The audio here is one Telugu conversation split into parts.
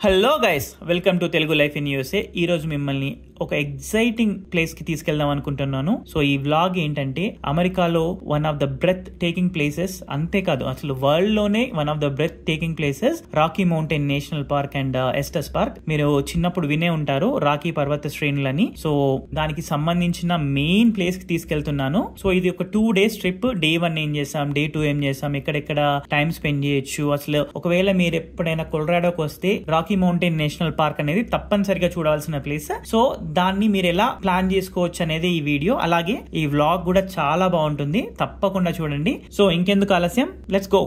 Hello guys, welcome to Telugu life in USA. ఈ రోజు మిమ్మల్ని ఒక ఎగ్జైటింగ్ ప్లేస్ కి తీసుకెళ్దాం అనుకుంటున్నాను. సో ఈ వ్లాగ్ ఏంటంటే అమెరికాలో one of the breathtaking places, అంతేకాదు అసలు వరల్డ్ లోనే one of the breathtaking places Rocky Mountain National Park and Estes Park. మీరు చిన్నప్పుడు వినే ఉంటారు రాకీ పర్వత శ్రేణులని. సో దానికి సంబంధించిన మెయిన్ ప్లేస్ కి తీసుకెళ్తున్నాను. సో ఇది ఒక 2 days ట్రిప్. డే 1 ఏం చేసాం, డే 2 ఏం చేసాం, ఎక్కడెక్కడ టైం స్పెండ్ చేయొచ్చు. అసలు ఒకవేళ మీరు ఎప్పుడైనా కొలరాడోకి వస్తే రాకీ మౌంటైన్ నేషనల్ పార్క్ అనేది తప్పనిసరిగా చూడాల్సిన ప్లేస్. సో దాన్ని మీరు ఎలా ప్లాన్ చేసుకోవచ్చు అనేది ఈ వీడియో. అలాగే ఈ వ్లాగ్ కూడా చాలా బాగుంటుంది, తప్పకుండా చూడండి. సో ఇంకెందుకు ఆలస్యం, లెట్స్ గో.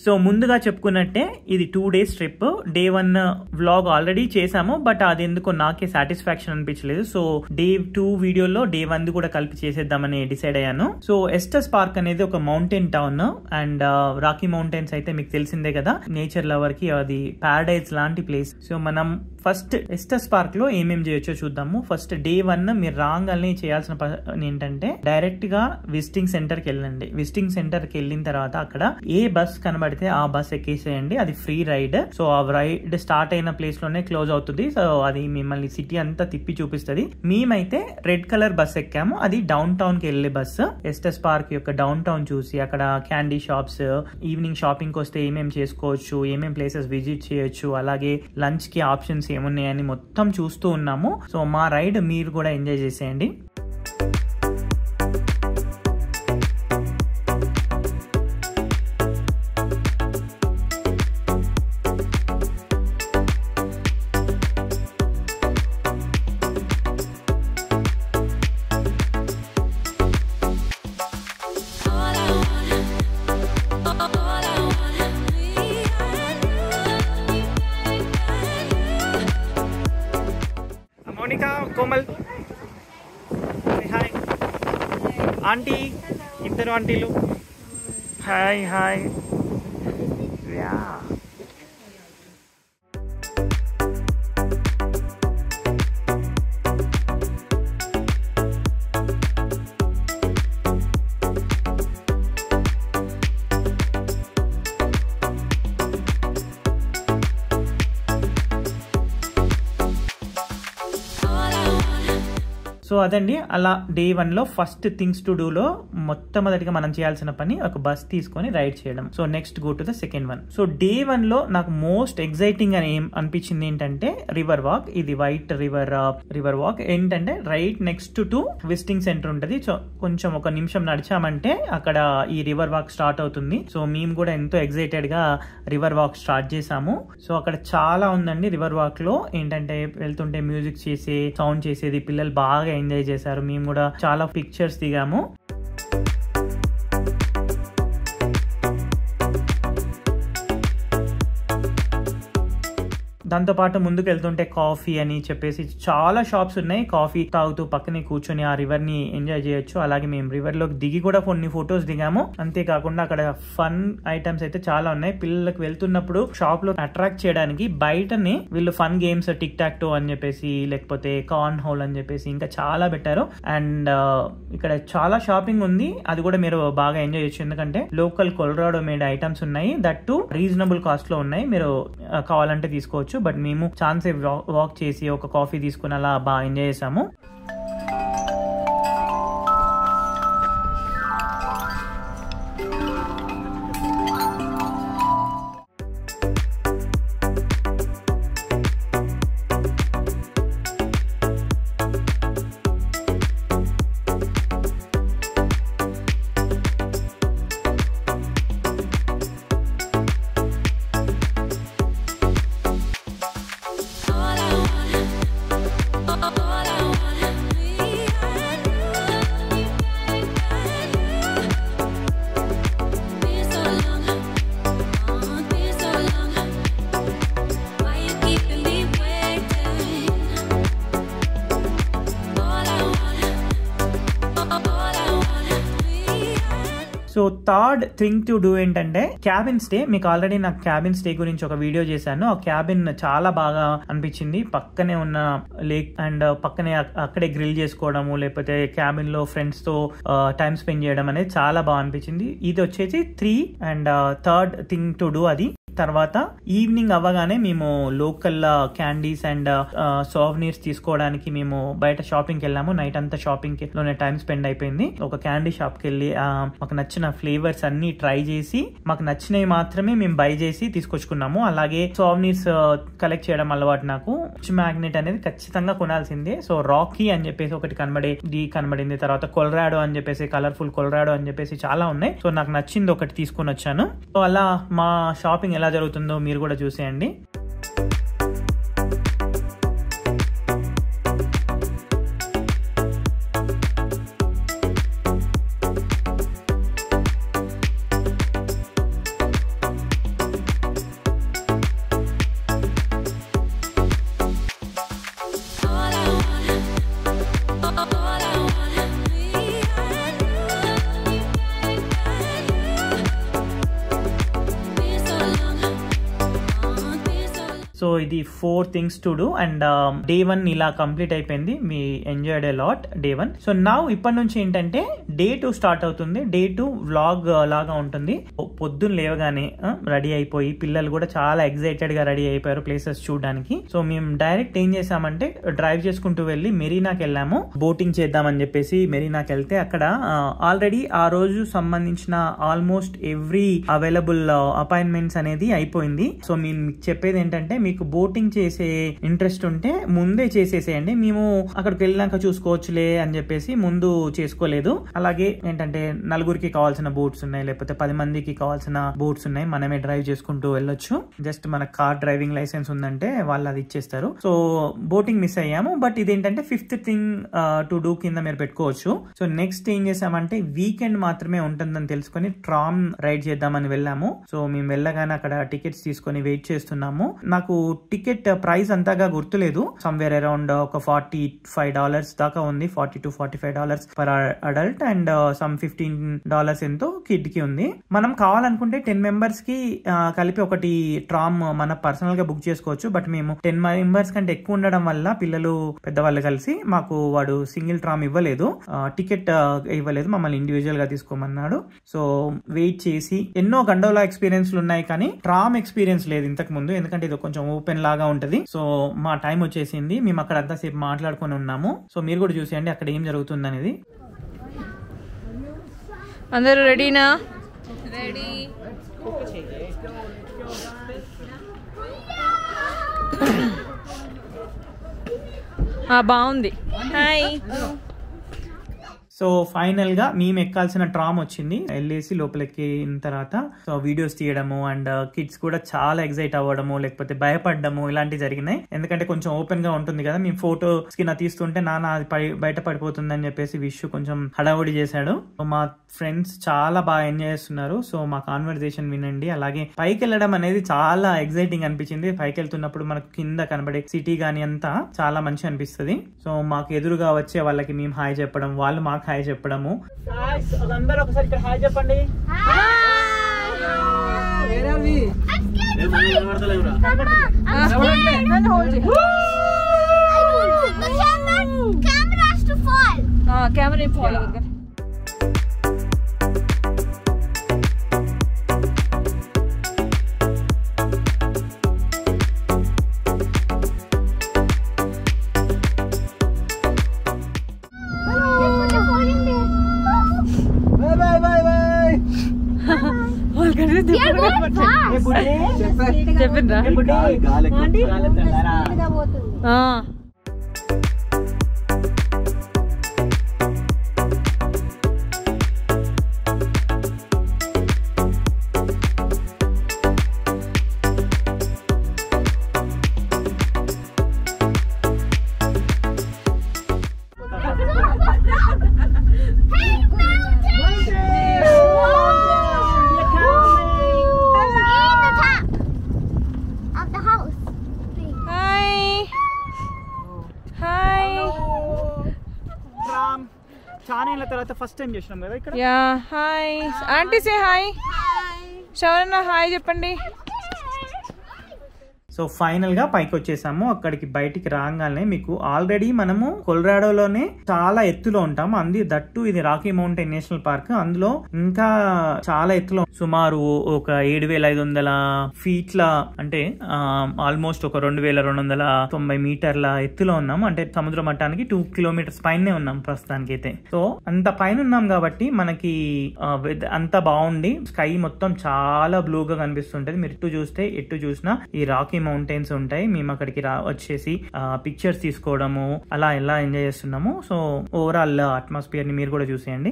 సో ముందుగా చెప్పుకున్నట్టే ఇది 2 days trip. Day 1 vlog already చేసాము, బట్ అది ఎందుకో నాకే సాటిస్ఫాక్షన్ అనిపించలేదు. సో డే 2 వీడియోలో డే 1 కూడా కలిపి చేసేద్దామని డిసైడ్ అయ్యాను. సో ఎస్టస్ పార్క్ అనేది ఒక mountain town and Rocky mountains అయితే మీకు తెలిసిందే కదా, నేచర్ లవర్ కి అది పారడైజ్ లాంటి ప్లేస్. సో మనం ఫస్ట్ ఎస్టస్ పార్క్ లో ఏమేమి చేయొచ్చో చూద్దాము. ఫస్ట్ డే 1 మీరు రాగానే చేయాల్సిన పని ఏంటంటే డైరెక్ట్ గా విజిటింగ్ సెంటర్ కి వెళ్ళండి. విజిటింగ్ సెంటర్ కి వెళ్ళిన తర్వాత అక్కడ ఏ బస్ కనబడితే ఆ బస్ ఎక్కేసేయండి. అది ఫ్రీ రైడ్. సో ఆ రైడ్ స్టార్ట్ అయిన ప్లేస్ లోనే క్లోజ్ అవుతుంది. సో అది మిమ్మల్ని సిటీ అంతా తిప్పి చూపిస్తుంది. మేమైతే రెడ్ కలర్ బస్ ఎక్కాము. అది డౌన్ టౌన్ కి వెళ్లే బస్సు. ఎస్టస్ పార్క్ యొక్క డౌన్ టౌన్ చూసి అక్కడ క్యాండీ షాప్స్, ఈవినింగ్ షాపింగ్ వస్తే ఏమేమి చేసుకోవచ్చు, ఏమేమి ప్లేసెస్ విజిట్ చేయొచ్చు, అలాగే లంచ్ కి ఆప్షన్స్ ఏమున్నాయని మొత్తం చూస్తూ ఉన్నాము. సో మా రైడ్ మీరు కూడా ఎంజాయ్ చేసేయండి. కోమల్, హాయ్ ఆంటీ, ఇద్దరు ఆంటీలు. Hi hi. యా సో అదండి, అలా డే 1 లో ఫస్ట్ థింగ్స్ టు డూ లో మొట్టమొదటిగా మనం చేయాల్సిన పని ఒక బస్ తీసుకొని రైడ్ చేయడం. So next go to the second one. So day 1 లో నాకు మోస్ట్ ఎగ్జైటింగ్ అని ఏం అనిపించింది ఏంటంటే రివర్ వాక్. ఇది వైట్ రివర్ వాక్. ఏంటంటే right next to visiting centre ఉంటుంది. సో కొంచెం ఒక నిమిషం నడిచామంటే అక్కడ ఈ రివర్ వాక్ స్టార్ట్ అవుతుంది. సో మేము కూడా ఎంతో ఎగ్జైటెడ్ గా రివర్ వాక్ స్టార్ట్ చేసాము. సో అక్కడ చాలా ఉందండి. రివర్ వాక్ లో ఏంటంటే వెళ్తుంటే మ్యూజిక్ చేసి సౌండ్ చేసేది, పిల్లలు బాగా ఎంజాయ్ చేశారు. మేము కూడా చాలా పిక్చర్స్ దిగాము. దాంతో పాటు ముందుకు వెళ్తుంటే కాఫీ అని చెప్పేసి చాలా షాప్స్ ఉన్నాయి. కాఫీ తాగుతూ పక్కనే కూర్చొని ఆ రివర్ ని ఎంజాయ్ చేయొచ్చు. అలాగే మేము రివర్ లోకి దిగి కూడా కొన్ని ఫొటోస్ దిగాము. అంతేకాకుండా అక్కడ ఫన్ ఐటమ్స్ అయితే చాలా ఉన్నాయి. పిల్లలకు వెళ్తున్నప్పుడు షాప్ లో అట్రాక్ట్ చేయడానికి బయటనే వీళ్ళు fun games, tic tac toe అని చెప్పేసి, లేకపోతే కార్న్ హోల్ అని చెప్పేసి ఇంకా చాలా పెట్టారు. అండ్ ఇక్కడ చాలా షాపింగ్ ఉంది. అది కూడా మీరు బాగా ఎంజాయ్ చేయొచ్చు. ఎందుకంటే లోకల్ కొలరాడో మేడ్ ఐటమ్స్ ఉన్నాయి. దట్ టు రీజనబుల్ కాస్ట్ లో ఉన్నాయి. మీరు కావాలంటే తీసుకోవచ్చు. బట్ మేము ఛాన్స్ వాక్ చేసి ఒక కాఫీ తీసుకుని అలా బాగా ఎంజాయ్ చేసాము. All I want so third thing to do ఏంటంటే క్యాబిన్ స్టే. మీకు ఆల్రెడీ నాకు క్యాబిన్ స్టే గురించి ఒక వీడియో చేశాను. ఆ క్యాబిన్ చాలా బాగా అనిపించింది. పక్కనే ఉన్న లేక్ అండ్ పక్కనే అక్కడే గ్రిల్ చేసుకోవడము, లేకపోతే క్యాబిన్ లో ఫ్రెండ్స్ తో టైం స్పెండ్ చేయడం అనేది చాలా బాగా అనిపించింది. ఇది వచ్చేసి 3 and third thing to do అది. తర్వాత ఈవినింగ్ అవ్వగానే మేము లోకల్ క్యాండీస్ అండ్ సోవెనీర్స్ తీసుకోవడానికి మేము బయట షాపింగ్కి వెళ్ళాము. నైట్ అంతా షాపింగ్ లోనే టైం స్పెండ్ అయిపోయింది. ఒక క్యాండీ షాప్ కి వెళ్ళి మాకు నచ్చిన ఫ్లేవర్స్ అన్ని ట్రై చేసి మాకు నచ్చినవి మాత్రమే మేము బై చేసి తీసుకొచ్చుకున్నాము. అలాగే సోవెనీర్స్ కలెక్ట్ చేయడం అలవాటు నాకు. మ్యాగ్నెట్ అనేది ఖచ్చితంగా కొనాల్సిందే. సో రాకీ అని చెప్పేసి ఒకటి కనబడింది. తర్వాత కొలరాడో అని చెప్పేసి, కలర్ఫుల్ కొలరాడో అని చెప్పేసి చాలా ఉన్నాయి. సో నాకు నచ్చింది ఒకటి తీసుకొని వచ్చాను. సో అలా మా షాపింగ్ ఎలా జరుగుతుందో మీరు కూడా చూసేయండి. సో ఇది 4 things to do and day 1 ఇలా కంప్లీట్ అయిపోయింది. మీ enjoyed a lot day 1. So now ఇప్పటి నుంచి ఏంటంటే డే 2 స్టార్ట్ అవుతుంది. డే 2 వ్లాగ్ లాగా ఉంటుంది. పొద్దున్న లేవగానే రెడీ అయిపోయి పిల్లలు కూడా చాలా ఎక్సైటెడ్ గా రెడీ అయిపోయారు ప్లేసెస్ చూడడానికి. సో మేము డైరెక్ట్ ఏం చేసామంటే డ్రైవ్ చేసుకుంటూ వెళ్ళి మెరీనాకి వెళ్ళాము. బోటింగ్ చేద్దామని చెప్పేసి మెరీనాకి వెళ్తే అక్కడ ఆల్రెడీ ఆ రోజు సంబంధించిన ఆల్మోస్ట్ ఎవ్రీ అవైలబుల్ అపాయింట్మెంట్స్ అనేది అయిపోయింది. సో మేము చెప్పేది ఏంటంటే మీకు బోటింగ్ చేసే ఇంట్రెస్ట్ ఉంటే ముందే చేసేసేయండి. మేము అక్కడికి వెళ్ళినాక చూసుకోవచ్చులే అని చెప్పేసి ముందు చేసుకోలేదు. అలాగే ఏంటంటే నలుగురికి కావాల్సిన బోట్స్ ఉన్నాయి, లేకపోతే 10 మందికి కావాల్సిన బోట్స్ ఉన్నాయి. మనమే డ్రైవ్ చేసుకుంటూ వెళ్ళొచ్చు. జస్ట్ మన కార్ డ్రైవింగ్ లైసెన్స్ ఉందంటే వాళ్ళు అది ఇచ్చేస్తారు. సో బోటింగ్ మిస్ అయ్యాము. బట్ ఇదేంటంటే 5th థింగ్ టు డూ కింద మీరు పెట్టుకోవచ్చు. సో నెక్స్ట్ ఏం చేసామంటే వీకెండ్ మాత్రమే ఉంటుందని తెలుసుకొని ట్రామ్ రైడ్ చేద్దామని వెళ్ళాము. సో మేము వెళ్ళగానే అక్కడ టికెట్స్ తీసుకొని వెయిట్ చేస్తున్నాము. నాకు టికెట్ ప్రైస్ అంతగా గుర్తులేదు. సమ్వేర్ అరౌండ్ ఒక $45 దాకా ఉంది. $40 to $45 per adult and some $15 ఎంతో కిడ్ కి ఉంది. మనం కావాలనుకుంటే 10 మెంబర్స్ కి కలిపి ఒకటి ట్రామ్ మన పర్సనల్ గా బుక్ చేసుకోవచ్చు. బట్ మేము 10 మెంబర్స్ కంటే ఎక్కువ ఉండడం వల్ల పిల్లలు పెద్దవాళ్ళు కలిసి మాకు వాడు సింగిల్ ట్రామ్ ఇవ్వలేదు, టికెట్ ఇవ్వలేదు, మమ్మల్ని ఇండివిజువల్ గా తీసుకోమన్నాడు. సో వెయిట్ చేసి ఎన్నో గండోలా ఎక్స్పీరియన్స్లు ఉన్నాయి కానీ ట్రామ్ ఎక్స్పీరియన్స్ లేదు ఇంతకు ముందు. ఎందుకంటే ఇది కొంచెం ఓపెన్ లాగా ఉంటది. సో మా టైం వచ్చేసింది. మేము అక్కడ అంతసేపు మాట్లాడుకొని ఉన్నాము. సో మీరు కూడా చూసేయండి అక్కడ ఏం జరుగుతుంది అనేది. అందరూ రెడీనా? రెడీ. బాగుంది. హాయ్. సో ఫైనల్ గా మేము ఎక్కాల్సిన ట్రామ్ వచ్చింది. వెళ్ళేసి లోపలికిన తర్వాత సో వీడియోస్ తీయడము అండ్ కిడ్స్ కూడా చాలా ఎక్సైట్ అవ్వడము, లేకపోతే భయపడము ఇలాంటివి జరిగినాయి. ఎందుకంటే కొంచెం ఓపెన్ గా ఉంటుంది కదా. మేము ఫోటోస్ కి తీస్తుంటే నాన్న అది బయట పడిపోతుంది అని చెప్పేసి విష్ కొంచెం హడావుడి చేశాడు. మా ఫ్రెండ్స్ చాలా బాగా ఎంజాయ్ చేస్తున్నారు. సో మా కాన్వర్సేషన్ వినండి. అలాగే పైకి వెళ్ళడం అనేది చాలా ఎక్సైటింగ్ అనిపించింది. పైకి వెళ్తున్నప్పుడు మనకు కింద కనబడే సిటీ గానీ అంతా చాలా మంచి అనిపిస్తుంది. సో మాకు ఎదురుగా వచ్చే వాళ్ళకి మేము హాయ్ చెప్పడం, వాళ్ళు మాకు హాయ్ చెప్పడము. అందరూ ఒకసారి ఇక్కడ హాయ్ చెప్పండి. Camera follow. చెప్పిండ్రా? చాలా ఏళ్ళ తర్వాత ఫస్ట్ టైం చేసినాం కదా ఇక్కడ. Yeah hi aunty say hi. శౌరన్న హాయ్ చెప్పండి. సో ఫైనల్ గా పైకి వచ్చేసాము. అక్కడికి బయటికి రాగానే మీకు ఆల్రెడీ మనము కొలరాడోలోనే చాలా ఎత్తులో ఉంటాం. దట్టు ఇది రాకీ మౌంటైన్ నేషనల్ పార్క్. అందులో ఇంకా చాలా ఎత్తులో సుమారు ఒక 7,500 ఫీట్ల అంటే ఆల్మోస్ట్ ఒక 2,290 మీటర్ల ఎత్తులో ఉన్నాం. అంటే సముద్ర మట్టానికి 2 కిలోమీటర్స్ పైనే ఉన్నాం ప్రస్తుతానికి అయితే. సో అంత పైన ఉన్నాం కాబట్టి మనకి అంత బాగుండి స్కై మొత్తం చాలా బ్లూగా కనిపిస్తుంటది. మీరు ఎటు చూసినా ఈ రాకీ మౌంటైన్స్ ఉంటాయి. మేము అక్కడికి వచ్చేసి పిక్చర్స్ తీసుకోవడము అలా ఎలా ఎంజాయ్ చేస్తున్నాము. సో ఓవరాల్ అట్మాస్ఫియర్ ని మీరు కూడా చూసేయండి.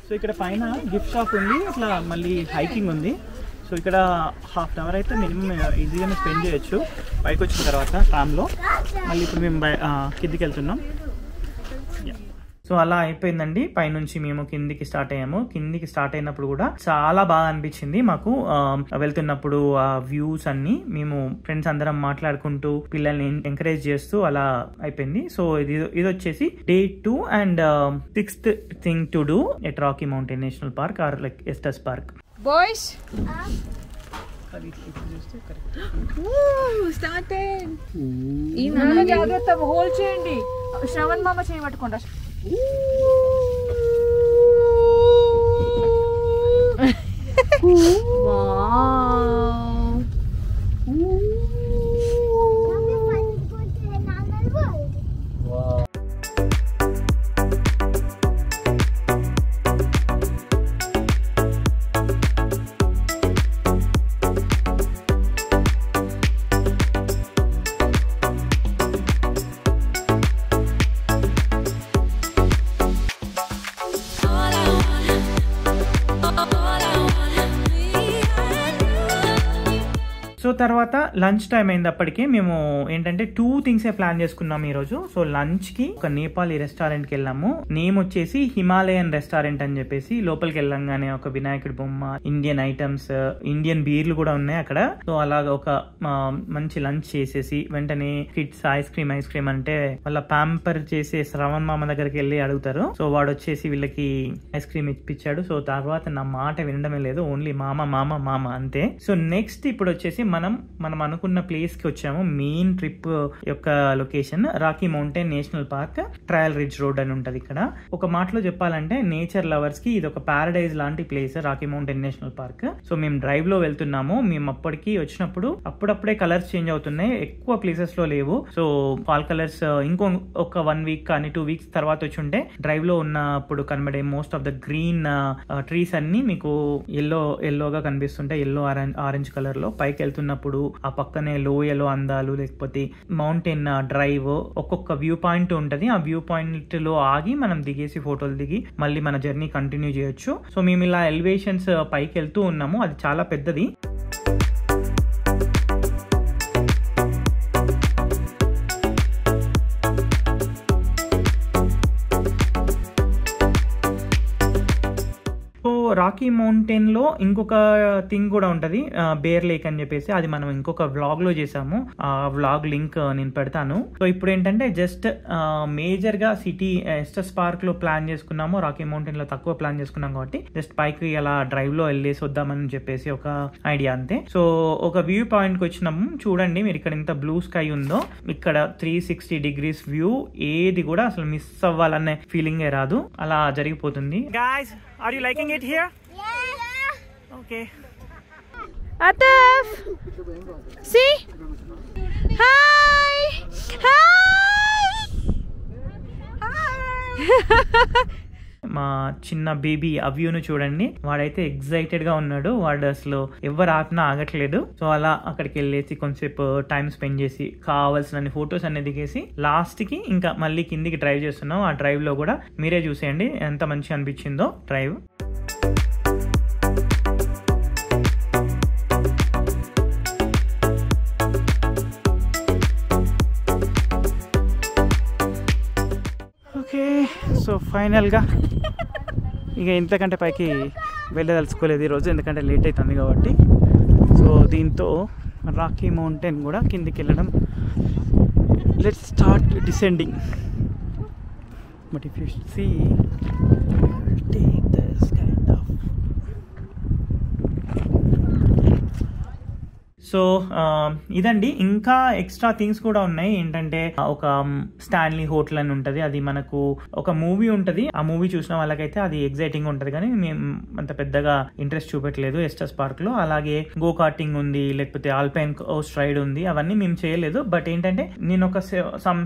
సో ఇక్కడ పైన గిఫ్ట్ షాప్ ఉంది, అట్లా మళ్ళీ హైకింగ్ ఉంది. సో ఇక్కడ ½ అవర్ అయితే మినిమం ఈజీగానే స్పెండ్ చేయొచ్చు పైకి వచ్చిన తర్వాత ట్రామ్లో. మళ్ళీ ఇప్పుడు మేము కిందికి వెళ్తున్నాం. సో అలా అయిపోయిందండి. పైనుంచి మేము కిందికి స్టార్ట్ అయ్యాము. కిందికి స్టార్ట్ అయినప్పుడు కూడా చాలా బాగా అనిపించింది మాకు. వెళ్తున్నప్పుడు ఆ వ్యూస్ అన్ని మేము ఫ్రెండ్స్ అందరం మాట్లాడుకుంటూ పిల్లల్ని ఎంకరేజ్ చేస్తూ అలా అయిపోయింది. సో ఇది వచ్చేసి Day 2 and 6th thing to do at Rocky Mountain National Park or like Estes Park. Boys started. ఈ నాన్న జాగ్రత్త హోల్డ్ చేయండి. శ్రవణ్ మామ చేయబట్టుకుంటా. సో తర్వాత లంచ్ టైం అయినప్పటికీ మేము ఏంటంటే 2 థింగ్స్ ప్లాన్ చేసుకున్నాం ఈ రోజు. సో లంచ్ కి ఒక నేపాలీ రెస్టారెంట్ కి వెళ్ళాము. నేమ్ వచ్చేసి హిమాలయన్ రెస్టారెంట్ అని చెప్పేసి. లోపలికి వెళ్ళంగానే ఒక వినాయకుడి బొమ్మ, ఇండియన్ ఐటమ్స్, ఇండియన్ బీర్లు కూడా ఉన్నాయి అక్కడ. సో అలాగా ఒక మంచి లంచ్ చేసేసి వెంటనే కిడ్స్ ఐస్ క్రీమ్ అంటే వాళ్ళ ప్యాంపర్ చేసే శ్రవణ్ మామ దగ్గరికి వెళ్ళి అడుగుతారు. సో వాడు వచ్చేసి వీళ్ళకి ఐస్ క్రీమ్ ఇప్పించాడు. సో తర్వాత నా మాట వినడమే లేదు, ఓన్లీ మామ మామ మామ అంతే. సో నెక్స్ట్ ఇప్పుడు వచ్చేసి మనం అనుకున్న ప్లేస్ కి వచ్చాము. మెయిన్ ట్రిప్ యొక్క location Rocky Mountain National park, trial ridge road అని ఉంటది ఇక్కడ. ఒక మాటలో చెప్పాలంటే నేచర్ లవర్స్ కి ఇది ఒక పారడైజ్ లాంటి place Rocky Mountain National park. So మేము డ్రైవ్ లో వెళ్తున్నాము. మేము అప్పటికి వచ్చినప్పుడు అప్పుడప్పుడే కలర్స్ చేంజ్ అవుతున్నాయి, ఎక్కువ ప్లేసెస్ లో లేవు. సో ఫాల్ కలర్స్ ఇంకో ఒక 1 వీక్ కానీ 2 వీక్స్ తర్వాత వచ్చి ఉంటే డ్రైవ్ లో ఉన్నప్పుడు కనబడే most of the green trees అన్ని మీకు ఎల్లోగా కనిపిస్తుంటాయి, ఎల్లో ఆరెంజ్ కలర్ లో. పైకి వెళ్తున్నప్పుడు ఆ పక్కనే లోయలో అందాలు, లేకపోతే మౌంటైన్ డ్రైవ్, ఒక్కొక్క వ్యూ పాయింట్ ఉంటది. ఆ వ్యూ పాయింట్ లో ఆగి మనం దిగేసి ఫోటోలు దిగి మళ్ళీ మన జర్నీ కంటిన్యూ చేయొచ్చు. సో మేము ఇలా ఎలివేషన్స్ పైకి వెళ్తూ ఉన్నాము. అది చాలా పెద్దది. రాకీ మౌంటైన్ లో ఇంకొక థింగ్ కూడా ఉంటది, బేర్ లేక్ అని చెప్పేసి. అది మనం ఇంకొక వ్లాగ్ లో చేసాము. ఆ వ్లాగ్ లింక్ నేను పెడతాను. సో ఇప్పుడు ఏంటంటే జస్ట్ మేజర్ గా సిటీ ఎస్టస్ పార్క్ లో ప్లాన్ చేసుకున్నాము, రాకీ మౌంటైన్ లో తక్కువ ప్లాన్ చేసుకున్నాం కాబట్టి జస్ట్ పైకి అలా డ్రైవ్ లో వెళ్ళేసి వద్దామని చెప్పేసి ఒక ఐడియా అంతే. సో ఒక వ్యూ పాయింట్ కి వచ్చినాము. చూడండి మీరు ఇక్కడ ఇంత బ్లూ స్కై ఉందో, ఇక్కడ 360 degrees వ్యూ. ఏది కూడా అసలు మిస్ అవ్వాలనే ఫీలింగే రాదు, అలా జరిగిపోతుంది. Guys, are you liking it here? Yeah. Okay. Ataf, see? Hi. Hi. మా చిన్న బేబీ అవ్యూను చూడండి, వాడైతే ఎక్సైటెడ్ గా ఉన్నాడు. వాడు అసలు ఎవరు ఆపినా ఆగట్లేదు. సో అలా అక్కడికి వెళ్ళేసి కొంచెంసేపు టైం స్పెండ్ చేసి కావాల్సిన ఫొటోస్ అన్ని దిగేసి లాస్ట్ కి ఇంకా మళ్ళీ కిందికి డ్రైవ్ చేస్తున్నాం. ఆ డ్రైవ్ లో కూడా మీరే చూసేయండి ఎంత మంచి అనిపించిందో డ్రైవ్. ఓకే, సో ఫైనల్గా ఇక ఇంతకంటే పైకి వెళ్ళదలుచుకోలేదు ఈరోజు, ఎందుకంటే లేట్ అవుతుంది కాబట్టి. సో దీంతో రాకీ మౌంటైన్ కూడా కిందికి వెళ్ళడం. Let's start descending. But if you see take this kind of. So ఇదండి. ఇంకా ఎక్స్ట్రా థింగ్స్ కూడా ఉన్నాయి. ఏంటంటే ఒక స్టాన్లీ హోటల్ అని ఉంటుంది, అది మనకు ఒక మూవీ ఉంటుంది. ఆ మూవీ చూసిన వాళ్ళకైతే అది ఎగ్జైటింగ్ ఉంటుంది, కానీ మేము అంత పెద్దగా ఇంట్రెస్ట్ చూపెట్టలేదు ఎస్టస్ పార్క్ లో. అలాగే గో కార్టింగ్ ఉంది, లేకపోతే ఆల్పైన్ కోస్ట్ రైడ్ ఉంది, అవన్నీ మేము చేయలేదు. బట్ ఏంటంటే నేను ఒక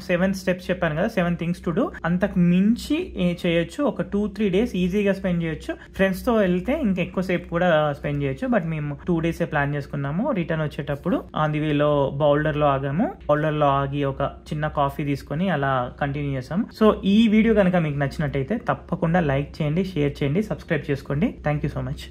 7 స్టెప్స్ చెప్పాను కదా, 7 థింగ్స్ టు డూ. అంతకు మించి చేయొచ్చు. ఒక 2-3 డేస్ ఈజీగా స్పెండ్ చేయొచ్చు. ఫ్రెండ్స్ తో వెళ్తే ఇంకా ఎక్కువసేపు కూడా స్పెండ్ చేయొచ్చు. బట్ మేము 2 డేస్ ప్లాన్ చేసుకున్నాము. రిటర్న్ వచ్చేటప్పుడు ఆన్ ది వేలో బౌల్డర్ లో ఆగాము. బౌల్డర్ లో ఆగి ఒక చిన్న కాఫీ తీసుకొని అలా కంటిన్యూ చేసాము. సో ఈ వీడియో కనుక మీకు నచ్చినట్టయితే తప్పకుండా లైక్ చేయండి, షేర్ చేయండి, సబ్స్క్రైబ్ చేసుకోండి. Thank you so much.